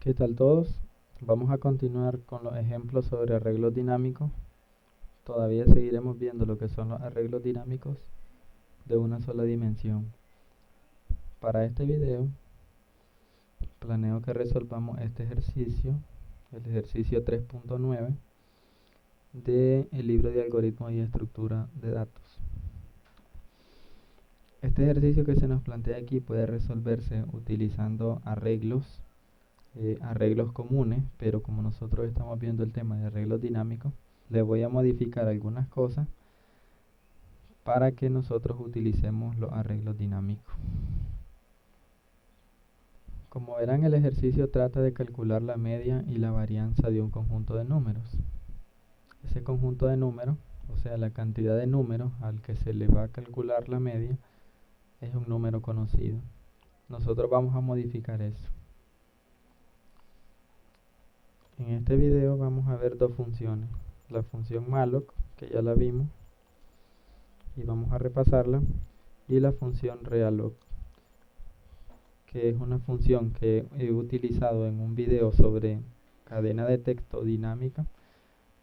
¿Qué tal todos? Vamos a continuar con los ejemplos sobre arreglos dinámicos. Todavía seguiremos viendo lo que son los arreglos dinámicos de una sola dimensión. Para este video, planeo que resolvamos este ejercicio, el ejercicio 3.9 del libro de algoritmos y estructura de datos. Este ejercicio que se nos plantea aquí puede resolverse utilizando arreglos comunes, pero como nosotros estamos viendo el tema de arreglos dinámicos, le voy a modificar algunas cosas para que nosotros utilicemos los arreglos dinámicos. Como verán, el ejercicio trata de calcular la media y la varianza de un conjunto de números. Ese conjunto de números, o sea, la cantidad de números al que se le va a calcular la media, es un número conocido. Nosotros vamos a modificar eso. En este video vamos a ver dos funciones. La función malloc, que ya la vimos, y vamos a repasarla, y la función realloc, que es una función que he utilizado en un video sobre cadena de texto dinámica,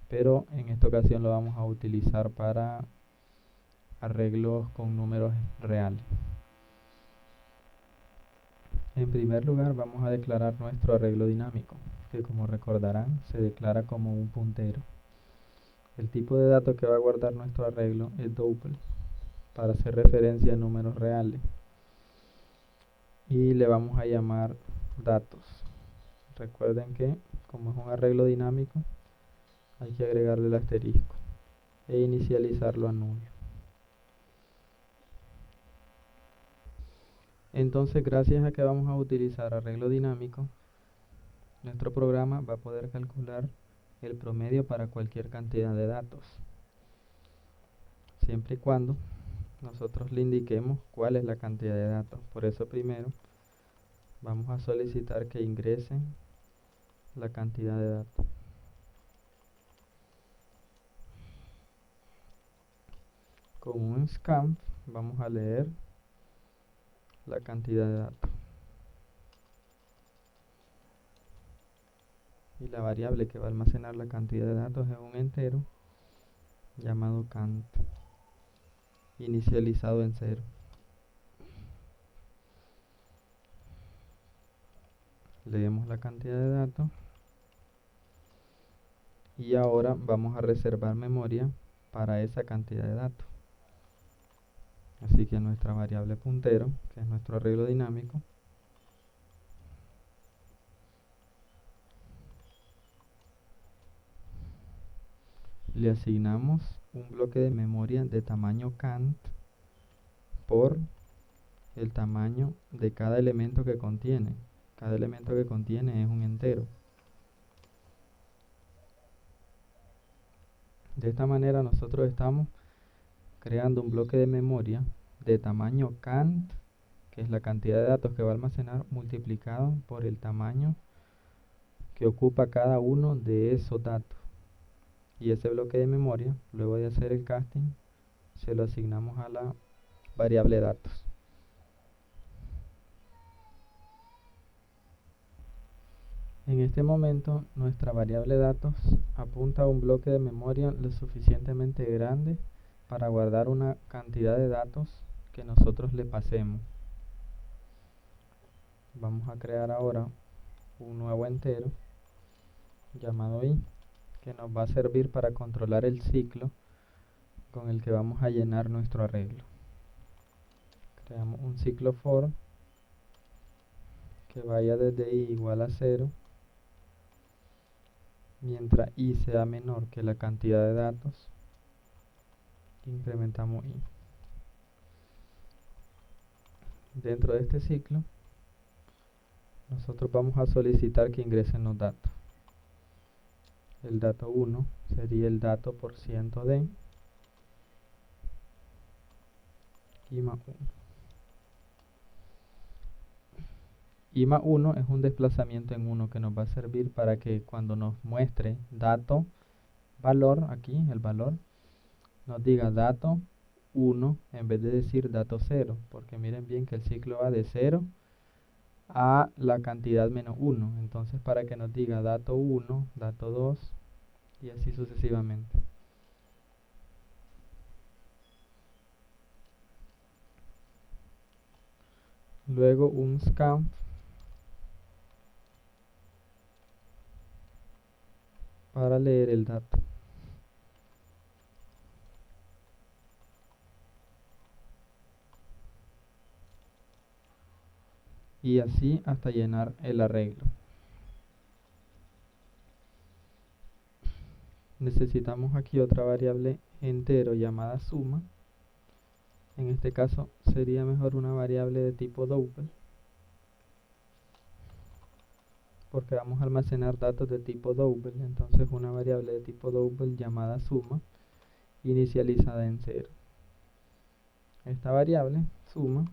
pero en esta ocasión lo vamos a utilizar para arreglos con números reales. En primer lugar vamos a declarar nuestro arreglo dinámico, que como recordarán se declara como un puntero. El tipo de datos que va a guardar nuestro arreglo es double, para hacer referencia a números reales, y le vamos a llamar datos. Recuerden que como es un arreglo dinámico hay que agregarle el asterisco e inicializarlo a null. Entonces, gracias a que vamos a utilizar arreglo dinámico, nuestro programa va a poder calcular el promedio para cualquier cantidad de datos, siempre y cuando nosotros le indiquemos cuál es la cantidad de datos. Por eso primero vamos a solicitar que ingresen la cantidad de datos. Con un scamp vamos a leer la cantidad de datos. Y la variable que va a almacenar la cantidad de datos es un entero llamado count, inicializado en 0. Leemos la cantidad de datos y ahora vamos a reservar memoria para esa cantidad de datos. Así que nuestra variable puntero, que es nuestro arreglo dinámico, le asignamos un bloque de memoria de tamaño count por el tamaño de cada elemento que contiene. Cada elemento que contiene es un entero. De esta manera nosotros estamos creando un bloque de memoria de tamaño count, que es la cantidad de datos que va a almacenar, multiplicado por el tamaño que ocupa cada uno de esos datos. Y ese bloque de memoria, luego de hacer el casting, se lo asignamos a la variable datos. En este momento, nuestra variable datos apunta a un bloque de memoria lo suficientemente grande para guardar una cantidad de datos que nosotros le pasemos. Vamos a crear ahora un nuevo entero llamado i, que nos va a servir para controlar el ciclo con el que vamos a llenar nuestro arreglo. Creamos un ciclo for que vaya desde i igual a 0 mientras i sea menor que la cantidad de datos. Incrementamos i. Dentro de este ciclo nosotros vamos a solicitar que ingresen los datos. El dato 1 sería el dato por ciento de i más 1. I más 1 es un desplazamiento en 1 que nos va a servir para que cuando nos muestre dato valor, aquí el valor, nos diga dato 1 en vez de decir dato 0, porque miren bien que el ciclo va de 0 a la cantidad menos 1. Entonces para que nos diga dato 1, dato 2 y así sucesivamente. Luego un scanf para leer el dato. Y así hasta llenar el arreglo. Necesitamos aquí otra variable entero llamada suma. En este caso sería mejor una variable de tipo double, porque vamos a almacenar datos de tipo double. Entonces una variable de tipo double llamada suma, inicializada en 0. Esta variable suma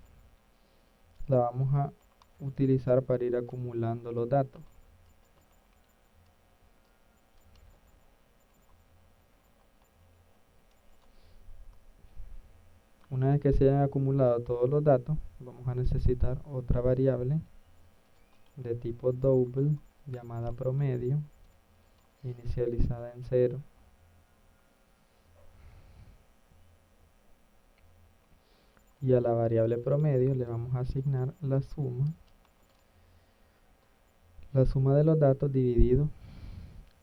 la vamos a utilizar para ir acumulando los datos. Una vez que se hayan acumulado todos los datos, vamos a necesitar otra variable de tipo double llamada promedio, inicializada en 0. Y a la variable promedio le vamos a asignar la suma de los datos dividido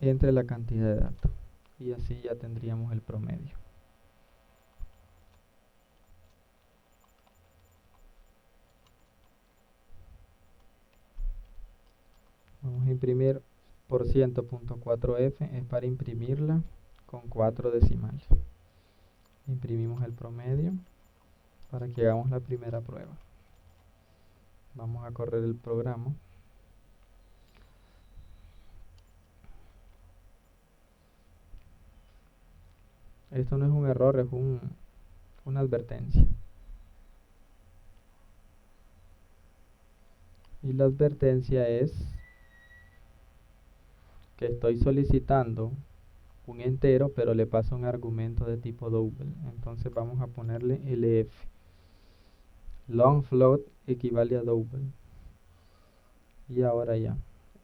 entre la cantidad de datos. Y así ya tendríamos el promedio. Vamos a imprimir %.4f, es para imprimirla con 4 decimales. Imprimimos el promedio para que hagamos la primera prueba. Vamos a correr el programa. Esto no es un error, es una advertencia. Y la advertencia es que estoy solicitando un entero, pero le paso un argumento de tipo double. Entonces vamos a ponerle lf. Long float equivale a double. Y ahora ya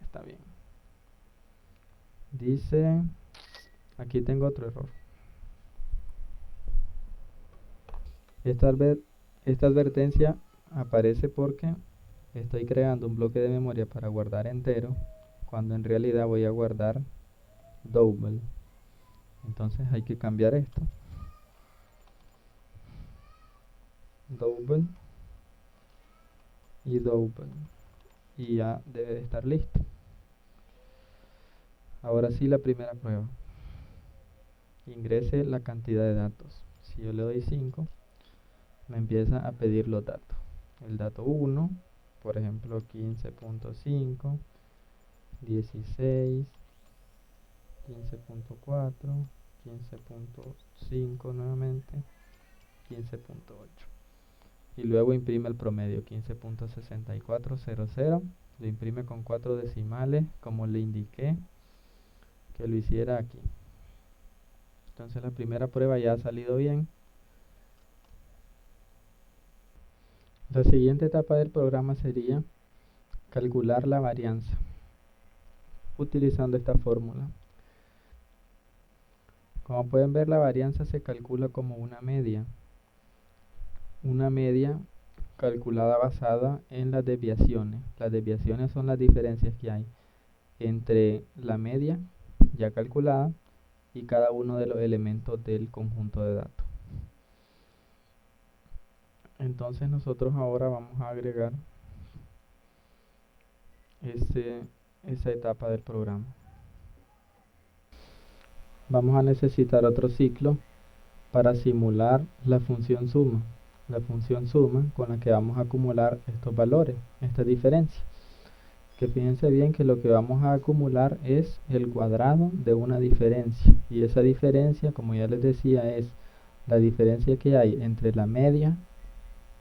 está bien. Dice, aquí tengo otro error. Esta advertencia aparece porque estoy creando un bloque de memoria para guardar entero, cuando en realidad voy a guardar double. Entonces hay que cambiar esto. Double y double. Y ya debe de estar listo. Ahora sí, la primera prueba. Ingrese la cantidad de datos. Si yo le doy 5, me empieza a pedir los datos. El dato 1, por ejemplo 15.5, 16, 15.4, 15.5 nuevamente, 15.8. Y luego imprime el promedio 15.6400. Lo imprime con 4 decimales, como le indiqué que lo hiciera aquí. Entonces la primera prueba ya ha salido bien. La siguiente etapa del programa sería calcular la varianza utilizando esta fórmula. Como pueden ver, la varianza se calcula como una media calculada basada en las desviaciones. Las desviaciones son las diferencias que hay entre la media ya calculada y cada uno de los elementos del conjunto de datos. Entonces nosotros ahora vamos a agregar esa etapa del programa. Vamos a necesitar otro ciclo para simular la función suma. La función suma con la que vamos a acumular estos valores, esta diferencia. Que fíjense bien que lo que vamos a acumular es el cuadrado de una diferencia. Y esa diferencia, como ya les decía, es la diferencia que hay entre la media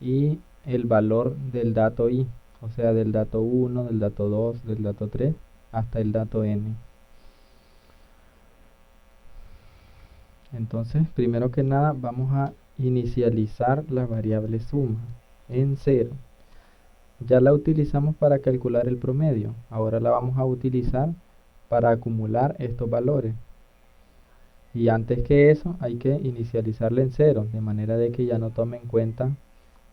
y el valor del dato i. O sea, del dato 1, del dato 2, del dato 3, hasta el dato n. Entonces, primero que nada, vamos a inicializar la variable suma en 0. Ya la utilizamos para calcular el promedio. Ahora la vamos a utilizar para acumular estos valores. Y antes que eso hay que inicializarla en cero, de manera de que ya no tome en cuenta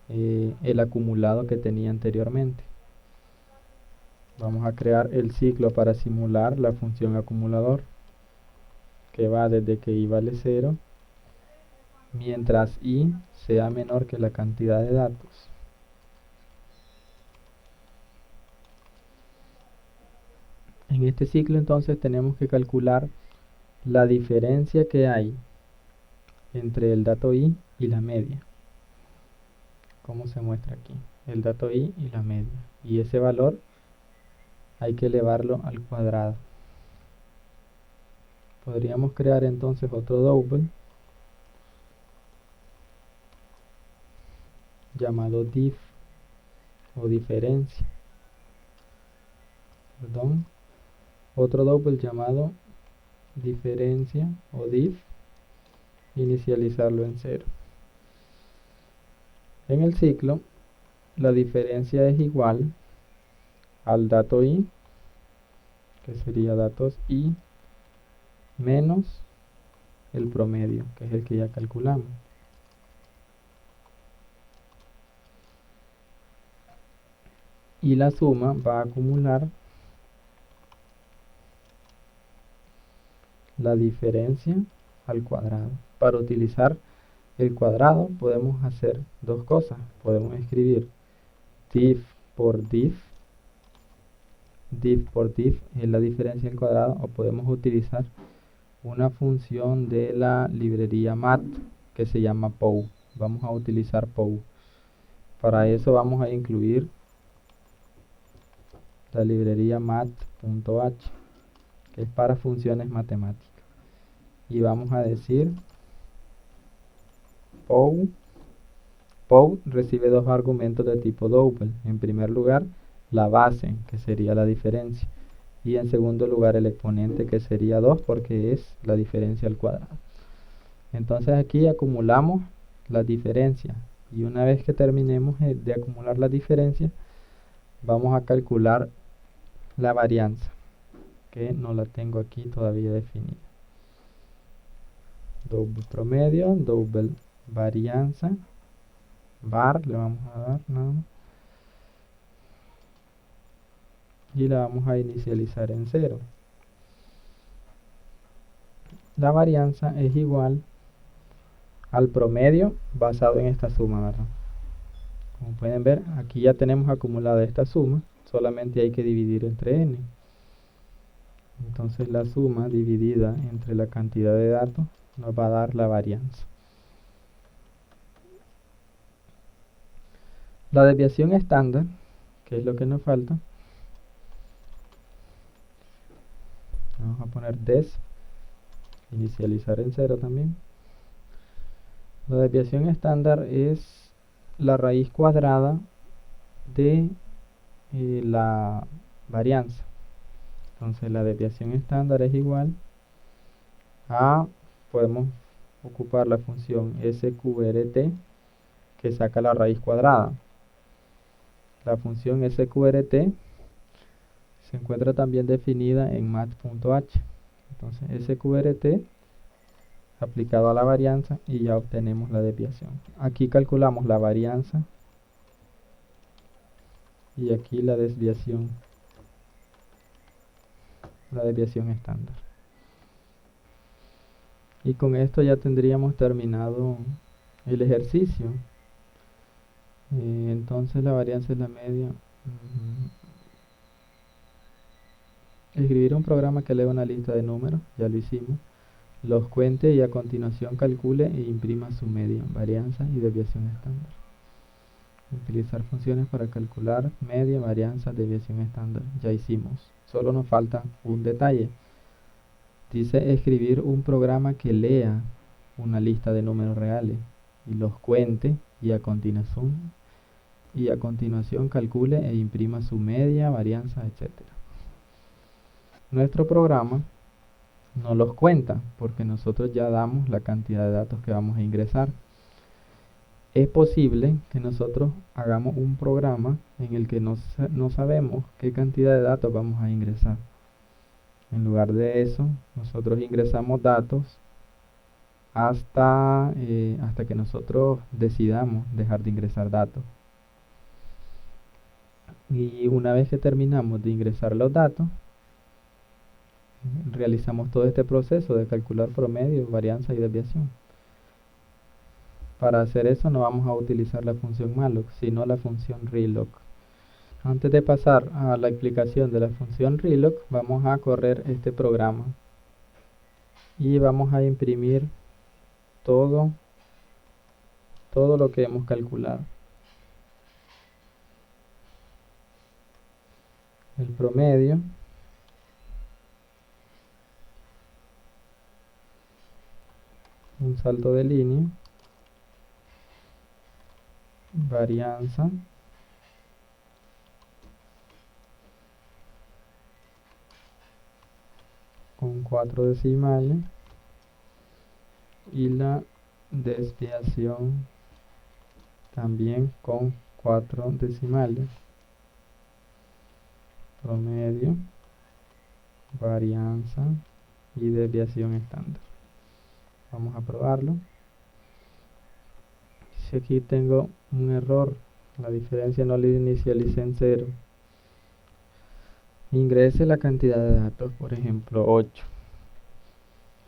el acumulado que tenía anteriormente. Vamos a crear el ciclo para simular la función acumulador, que va desde que i vale 0 mientras i sea menor que la cantidad de datos. En este ciclo entonces tenemos que calcular la diferencia que hay entre el dato i y la media. ¿Cómo se muestra aquí? El dato i y la media. Y ese valor hay que elevarlo al cuadrado. Podríamos crear entonces otro double llamado diff o diferencia. Perdón. Otro double llamado diferencia o diff, inicializarlo en 0. En el ciclo, la diferencia es igual al dato i, que sería datos i, menos el promedio, que es el que ya calculamos. Y la suma va a acumular la diferencia al cuadrado. Para utilizar el cuadrado podemos hacer dos cosas. Podemos escribir diff por diff es la diferencia al cuadrado, o podemos utilizar una función de la librería mat que se llama pow. Vamos a utilizar pow. Para eso vamos a incluir la librería mat.h, que es para funciones matemáticas. Y vamos a decir pow recibe dos argumentos de tipo double. En primer lugar, la base, que sería la diferencia. Y en segundo lugar, el exponente, que sería 2, porque es la diferencia al cuadrado. Entonces aquí acumulamos las diferencias. Y una vez que terminemos de acumular las diferencias, vamos a calcular la varianza, que no la tengo aquí todavía definida. Double promedio, double varianza, var le vamos a dar nada más, y la vamos a inicializar en 0. La varianza es igual al promedio basado en esta suma, ¿verdad? Como pueden ver, aquí ya tenemos acumulada esta suma, solamente hay que dividir entre n. Entonces la suma dividida entre la cantidad de datos nos va a dar la varianza. La desviación estándar, que es lo que nos falta, vamos a poner des, inicializar en 0 también. La desviación estándar es la raíz cuadrada de la varianza. Entonces la desviación estándar es igual a, podemos ocupar la función sqrt, que saca la raíz cuadrada. La función sqrt se encuentra también definida en mat.h. Entonces sqrt aplicado a la varianza y ya obtenemos la desviación. Aquí calculamos la varianza y aquí la desviación estándar. Y con esto ya tendríamos terminado el ejercicio. Entonces la varianza es la media. Escribir un programa que lea una lista de números, ya lo hicimos. Los cuente y a continuación calcule e imprima su media, varianza y desviación estándar. Utilizar funciones para calcular media, varianza, desviación estándar. Ya hicimos. Solo nos falta un detalle. Dice escribir un programa que lea una lista de números reales y los cuente y a continuación calcule e imprima su media, varianza, etc. Nuestro programa no los cuenta porque nosotros ya damos la cantidad de datos que vamos a ingresar. es posible que nosotros hagamos un programa en el que no sabemos qué cantidad de datos vamos a ingresar. En lugar de eso, nosotros ingresamos datos hasta que nosotros decidamos dejar de ingresar datos. Y una vez que terminamos de ingresar los datos, realizamos todo este proceso de calcular promedio, varianza y desviación. Para hacer eso no vamos a utilizar la función malloc, sino la función reloc. Antes de pasar a la explicación de la función reloc, vamos a correr este programa y vamos a imprimir todo lo que hemos calculado. El promedio, un salto de línea, varianza, con 4 decimales, y la desviación también con 4 decimales. Promedio, varianza y desviación estándar. Vamos a probarlo. Si aquí tengo un error, la diferencia no la inicialicé en 0. Ingrese la cantidad de datos, por ejemplo 8.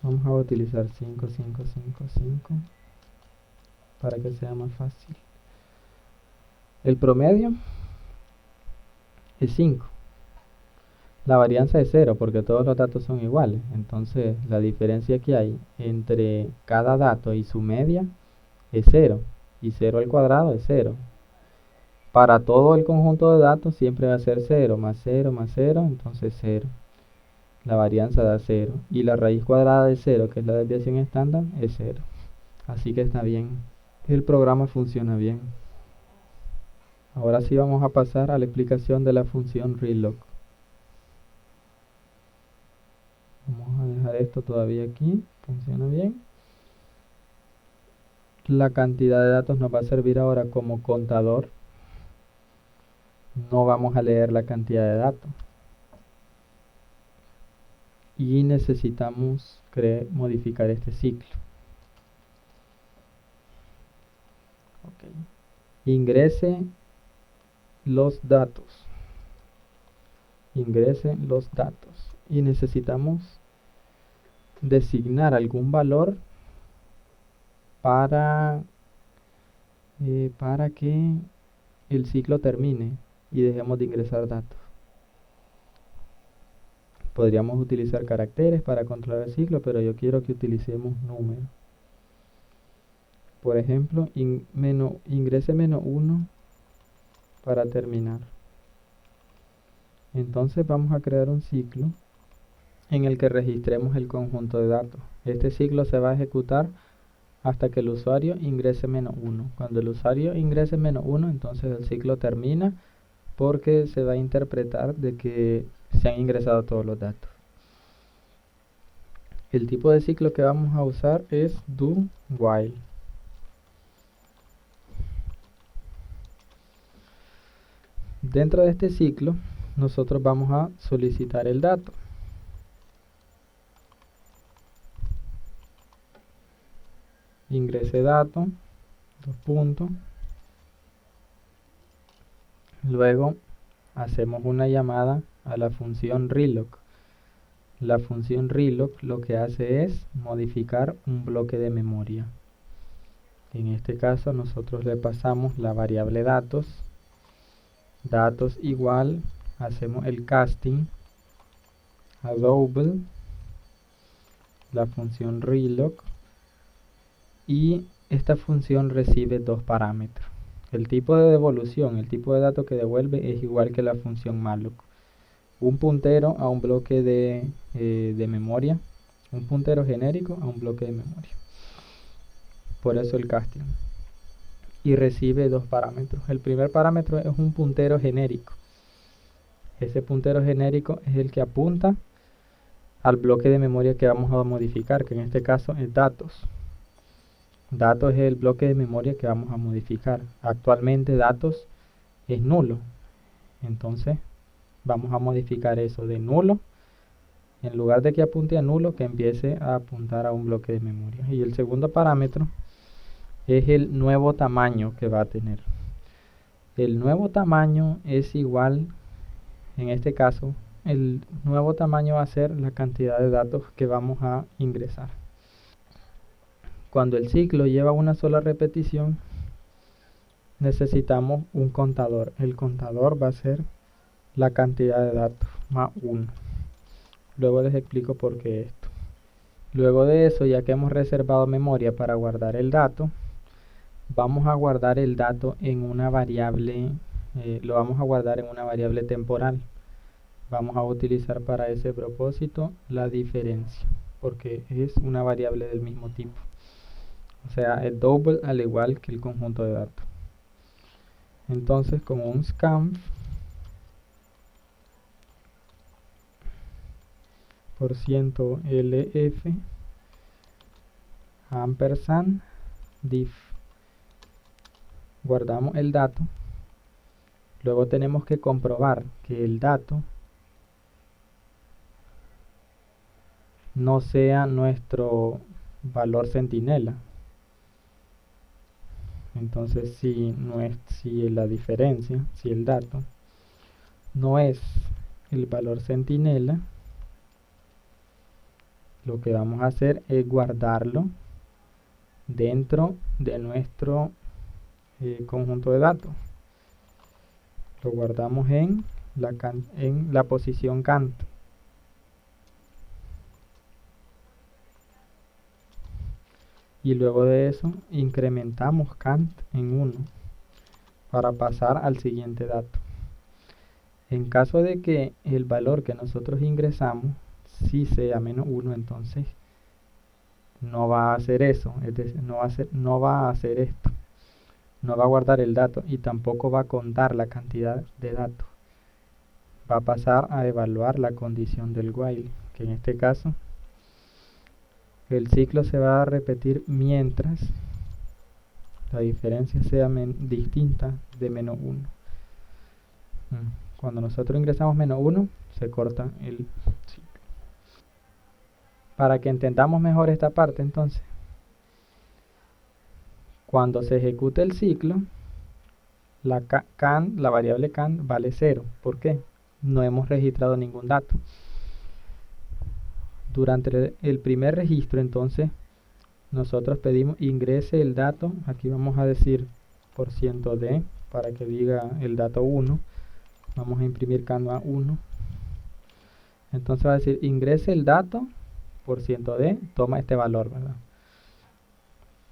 Vamos a utilizar 5, 5, 5, 5 para que sea más fácil. El promedio es 5. La varianza es 0 porque todos los datos son iguales. Entonces la diferencia que hay entre cada dato y su media es 0. Y 0 al cuadrado es 0. Para todo el conjunto de datos siempre va a ser 0 más 0 más 0, entonces 0. La varianza da 0. Y la raíz cuadrada de 0, que es la desviación estándar, es 0. Así que está bien. El programa funciona bien. Ahora sí vamos a pasar a la explicación de la función reloc. Vamos a dejar esto todavía aquí. Funciona bien. La cantidad de datos nos va a servir ahora como contador. No vamos a leer la cantidad de datos. Y necesitamos modificar este ciclo. Okay. Ingrese los datos. Ingrese los datos. Y necesitamos designar algún valor para que el ciclo termine y dejemos de ingresar datos. Podríamos utilizar caracteres para controlar el ciclo, pero yo quiero que utilicemos números. Por ejemplo, ingrese -1 para terminar. Entonces vamos a crear un ciclo en el que registremos el conjunto de datos. Este ciclo se va a ejecutar hasta que el usuario ingrese -1. Cuando el usuario ingrese -1, entonces el ciclo termina porque se va a interpretar de que se han ingresado todos los datos. El tipo de ciclo que vamos a usar es do while. Dentro de este ciclo, nosotros vamos a solicitar el dato. Ingrese dato, 2 puntos. Luego hacemos una llamada a la función reloc. La función reloc lo que hace es modificar un bloque de memoria. En este caso nosotros le pasamos la variable datos. Datos igual, hacemos el casting a double, la función reloc, y esta función recibe 2 parámetros. El tipo de devolución, el tipo de dato que devuelve es igual que la función malloc. Un puntero a un bloque de memoria, un puntero genérico a un bloque de memoria. Por eso el casting. Y recibe 2 parámetros. El primer parámetro es un puntero genérico. Ese puntero genérico es el que apunta al bloque de memoria que vamos a modificar, que en este caso es datos. Datos es el bloque de memoria que vamos a modificar. Actualmente datos es nulo. Entonces vamos a modificar eso de nulo. En lugar de que apunte a nulo, que empiece a apuntar a un bloque de memoria. Y el segundo parámetro es el nuevo tamaño que va a tener. El nuevo tamaño es igual, en este caso, el nuevo tamaño va a ser la cantidad de datos que vamos a ingresar. Cuando el ciclo lleva una sola repetición, necesitamos un contador. El contador va a ser la cantidad de datos más 1. Luego les explico por qué esto. Luego de eso, ya que hemos reservado memoria para guardar el dato, vamos a guardar el dato en una variable, lo vamos a guardar en una variable temporal. Vamos a utilizar para ese propósito la diferencia, porque es una variable del mismo tipo. O sea, es double al igual que el conjunto de datos. Entonces, con un scanf %lf ampersand diff, guardamos el dato. Luego tenemos que comprobar que el dato no sea nuestro valor centinela. Entonces, si la diferencia, si el dato no es el valor centinela, lo que vamos a hacer es guardarlo dentro de nuestro conjunto de datos. Lo guardamos en la posición cant. Y luego de eso incrementamos cant en 1 para pasar al siguiente dato. En caso de que el valor que nosotros ingresamos sí sea menos 1, entonces no va a hacer eso, es decir, no va a hacer esto. No va a guardar el dato y tampoco va a contar la cantidad de datos. Va a pasar a evaluar la condición del while, que en este caso el ciclo se va a repetir mientras la diferencia sea distinta de menos 1. Cuando nosotros ingresamos menos 1, se corta el ciclo. Para que entendamos mejor esta parte, entonces, cuando se ejecute el ciclo, la variable can vale 0. ¿Por qué? No hemos registrado ningún dato. Durante el primer registro, entonces, nosotros pedimos ingrese el dato. Aquí vamos a decir %d para que diga el dato 1. Vamos a imprimir can a 1. Entonces va a decir ingrese el dato %d, toma este valor, ¿verdad?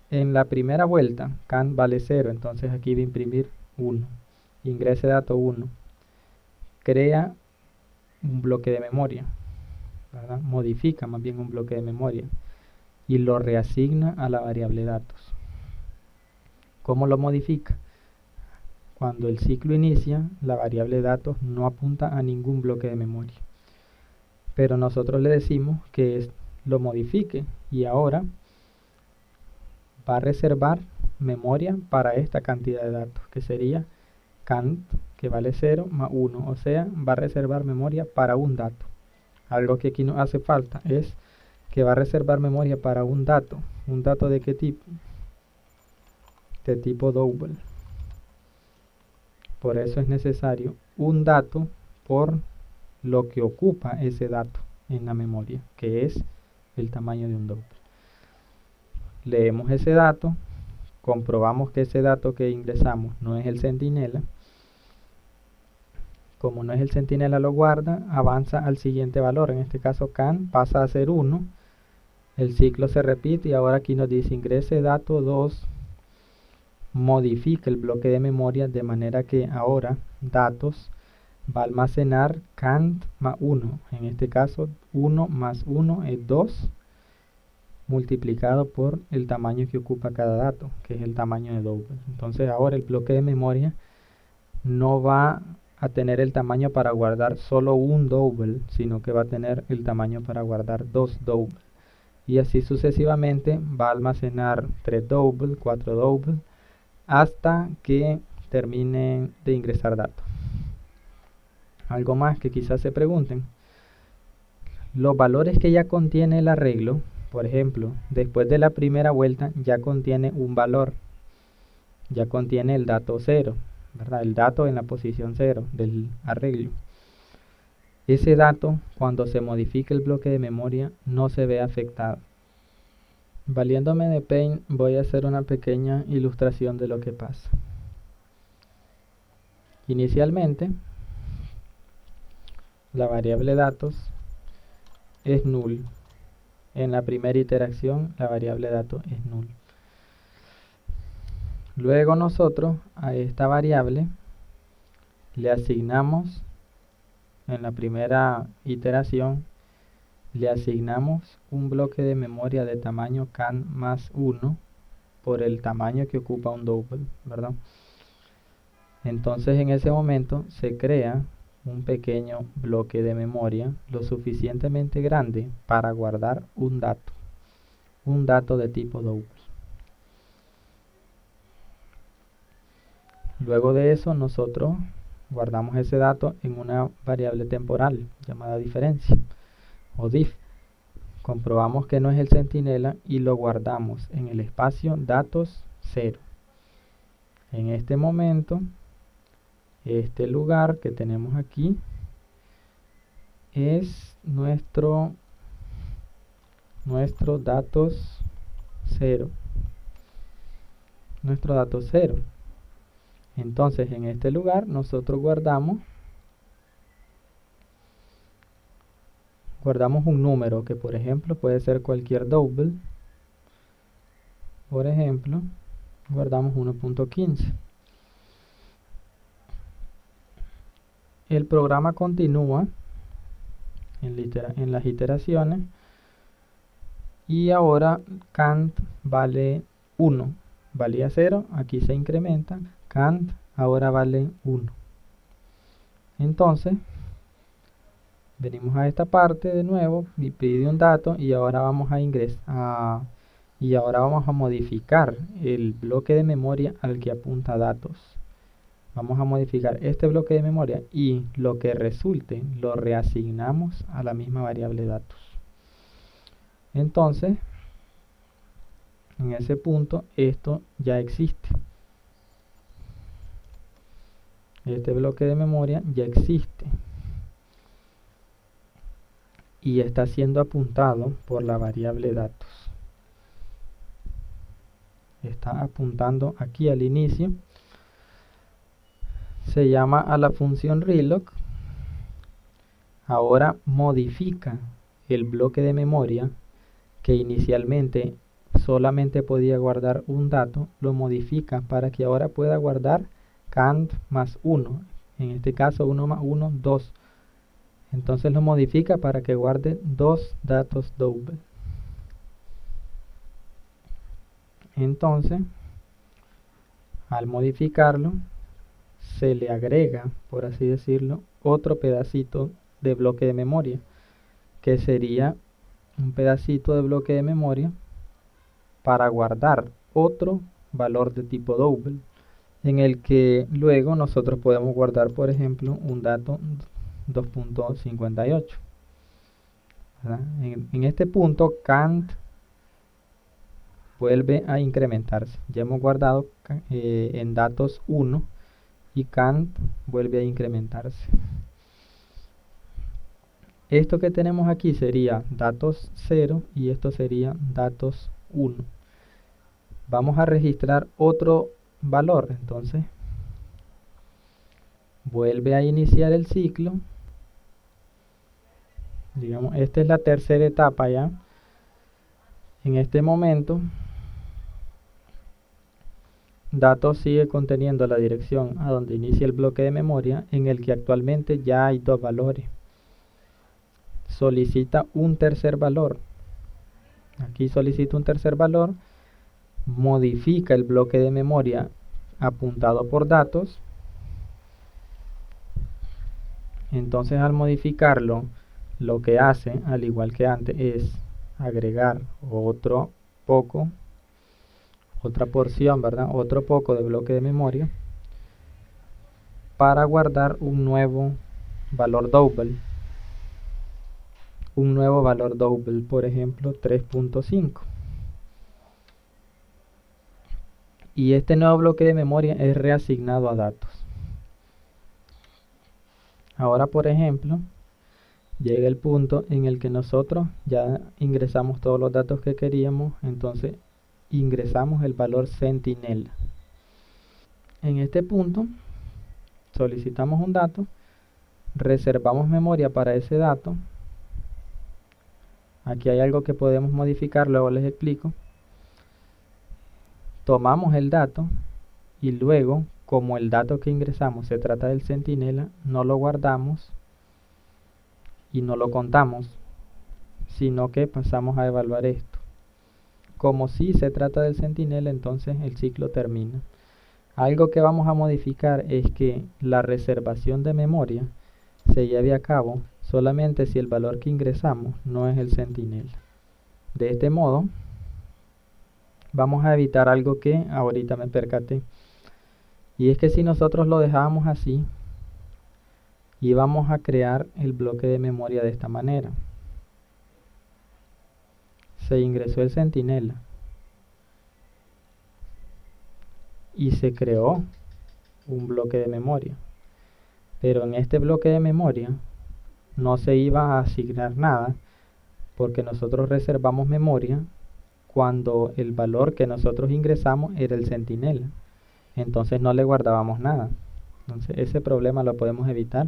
En la primera vuelta, can vale 0, entonces aquí va a imprimir 1. Ingrese dato 1. Crea un bloque de memoria, ¿verdad? Modifica más bien un bloque de memoria y lo reasigna a la variable datos. ¿Cómo lo modifica? Cuando el ciclo inicia, la variable datos no apunta a ningún bloque de memoria. Pero nosotros le decimos que lo modifique y ahora va a reservar memoria para esta cantidad de datos, que sería cant, que vale 0 más 1. O sea, va a reservar memoria para un dato. Algo que aquí nos hace falta es que va a reservar memoria para un dato. ¿Un dato de qué tipo? De tipo double. Por eso es necesario un dato por lo que ocupa ese dato en la memoria, que es el tamaño de un double. Leemos ese dato, comprobamos que ese dato que ingresamos no es el centinela. Como no es el centinela, lo guarda, avanza al siguiente valor. En este caso can pasa a ser 1. El ciclo se repite y ahora aquí nos dice ingrese dato 2. Modifica el bloque de memoria de manera que ahora datos va a almacenar cant más 1. En este caso 1 más 1 es 2 multiplicado por el tamaño que ocupa cada dato, que es el tamaño de double. Entonces ahora el bloque de memoria no va a tener el tamaño para guardar solo un double, sino que va a tener el tamaño para guardar 2 double. y así sucesivamente va a almacenar 3 double, 4 double, hasta que termine de ingresar datos. Algo más que quizás se pregunten: los valores que ya contiene el arreglo, por ejemplo, después de la primera vuelta ya contiene un valor, ya contiene el dato 0, ¿verdad? El dato en la posición 0 del arreglo. Ese dato, cuando se modifique el bloque de memoria, no se ve afectado. Valiéndome de Paint, voy a hacer una pequeña ilustración de lo que pasa. Inicialmente, la variable datos es null. En la primera iteración, la variable datos es null. Luego nosotros a esta variable le asignamos, en la primera iteración, le asignamos un bloque de memoria de tamaño can más 1 por el tamaño que ocupa un double, ¿verdad? Entonces en ese momento se crea un pequeño bloque de memoria lo suficientemente grande para guardar un dato de tipo double. Luego de eso nosotros guardamos ese dato en una variable temporal llamada diferencia o diff. Comprobamos que no es el centinela y lo guardamos en el espacio datos 0. En este momento, este lugar que tenemos aquí es nuestro datos 0. Nuestro dato 0. Entonces en este lugar nosotros guardamos un número que, por ejemplo, puede ser cualquier double. Por ejemplo, guardamos 1.15. El programa continúa en las iteraciones y ahora cant vale 1. Valía 0, aquí se incrementa. Cant ahora vale 1. Entonces, venimos a esta parte de nuevo y pide un dato y ahora vamos a ingresar y ahora vamos a modificar el bloque de memoria al que apunta datos. Vamos a modificar este bloque de memoria y lo que resulte lo reasignamos a la misma variable datos. Entonces, en ese punto esto ya existe. Este bloque de memoria ya existe y está siendo apuntado por la variable datos. Está apuntando aquí al inicio. Se llama a la función reloc. Ahora modifica el bloque de memoria que inicialmente solamente podía guardar un dato, lo modifica para que ahora pueda guardar cant más 1. En este caso 1 más 1, 2. Entonces lo modifica para que guarde 2 datos double. Entonces, al modificarlo, se le agrega, por así decirlo, otro pedacito de bloque de memoria, que sería un pedacito de bloque de memoria para guardar otro valor de tipo double, en el que luego nosotros podemos guardar, por ejemplo, un dato 2.58. En este punto, cant vuelve a incrementarse. Ya hemos guardado en datos 1 y cant vuelve a incrementarse. Esto que tenemos aquí sería datos 0 y esto sería datos 1. Vamos a registrar otro valor, entonces vuelve a iniciar el ciclo. Digamos, esta es la tercera etapa ya. En este momento, datos sigue conteniendo la dirección a donde inicia el bloque de memoria, en el que actualmente ya hay 2 valores. Solicita un tercer valor. Aquí solicita un tercer valor, modifica el bloque de memoria apuntado por datos. Entonces al modificarlo, lo que hace, al igual que antes, es agregar otra porción, ¿verdad? Otro poco de bloque de memoria para guardar un nuevo valor double. Por ejemplo, 3.5. Y este nuevo bloque de memoria es reasignado a datos. Ahora, por ejemplo, llega el punto en el que nosotros ya ingresamos todos los datos que queríamos, entonces ingresamos el valor centinela. En este punto solicitamos un dato, reservamos memoria para ese dato. Aquí hay algo que podemos modificar, luego les explico. Tomamos el dato y luego, como el dato que ingresamos se trata del centinela, no lo guardamos y no lo contamos, sino que pasamos a evaluar esto. Como si se trata del centinela, entonces el ciclo termina. Algo que vamos a modificar es que la reservación de memoria se lleve a cabo solamente si el valor que ingresamos no es el centinela. De este modo, vamos a evitar algo que ahorita me percaté. Y es que si nosotros lo dejábamos así, íbamos a crear el bloque de memoria de esta manera. Se ingresó el centinela y se creó un bloque de memoria. Pero en este bloque de memoria no se iba a asignar nada porque nosotros reservamos memoria cuando el valor que nosotros ingresamos era el centinela. Entonces no le guardábamos nada. Entonces ese problema lo podemos evitar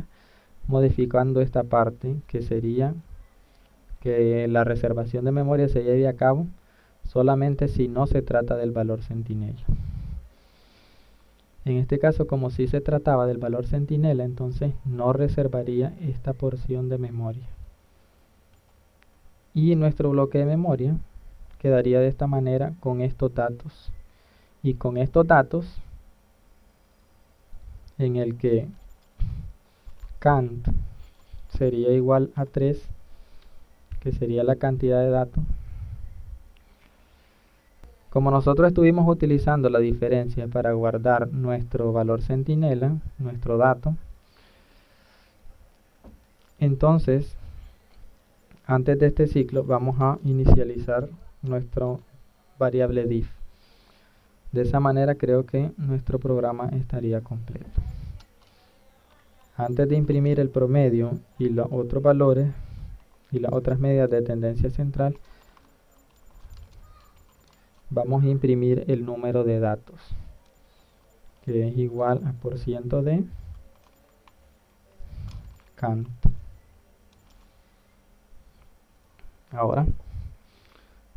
modificando esta parte, que sería que la reservación de memoria se lleve a cabo solamente si no se trata del valor centinela. En este caso, como si se trataba del valor centinela, entonces no reservaría esta porción de memoria. Y nuestro bloque de memoria quedaría de esta manera con estos datos. Y con estos datos, en el que cant sería igual a 3, que sería la cantidad de datos. Como nosotros estuvimos utilizando la diferencia para guardar nuestro valor centinela, nuestro dato, entonces, antes de este ciclo vamos a inicializar nuestro variable diff. De esa manera creo que nuestro programa estaría completo. Antes de imprimir el promedio y los otros valores y las otras medidas de tendencia central, vamos a imprimir el número de datos, que es igual a % de cant. Ahora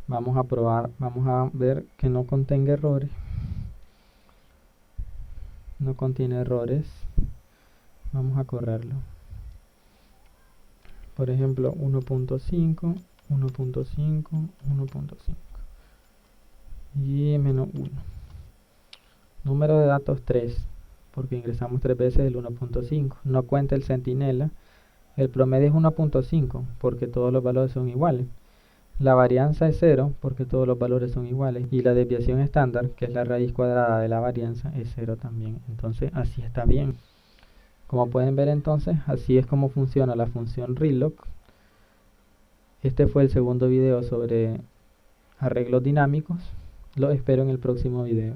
vamos a probar, vamos a ver que no contenga errores. No contiene errores. Vamos a correrlo. Por ejemplo, 1.5, 1.5, 1.5 y menos 1. Número de datos 3, porque ingresamos 3 veces el 1.5. No cuenta el centinela. El promedio es 1.5 porque todos los valores son iguales. La varianza es 0 porque todos los valores son iguales. Y la desviación estándar, que es la raíz cuadrada de la varianza, es 0 también. Entonces así está bien. Como pueden ver entonces, así es como funciona la función reloc. Este fue el segundo video sobre arreglos dinámicos. Los espero en el próximo video.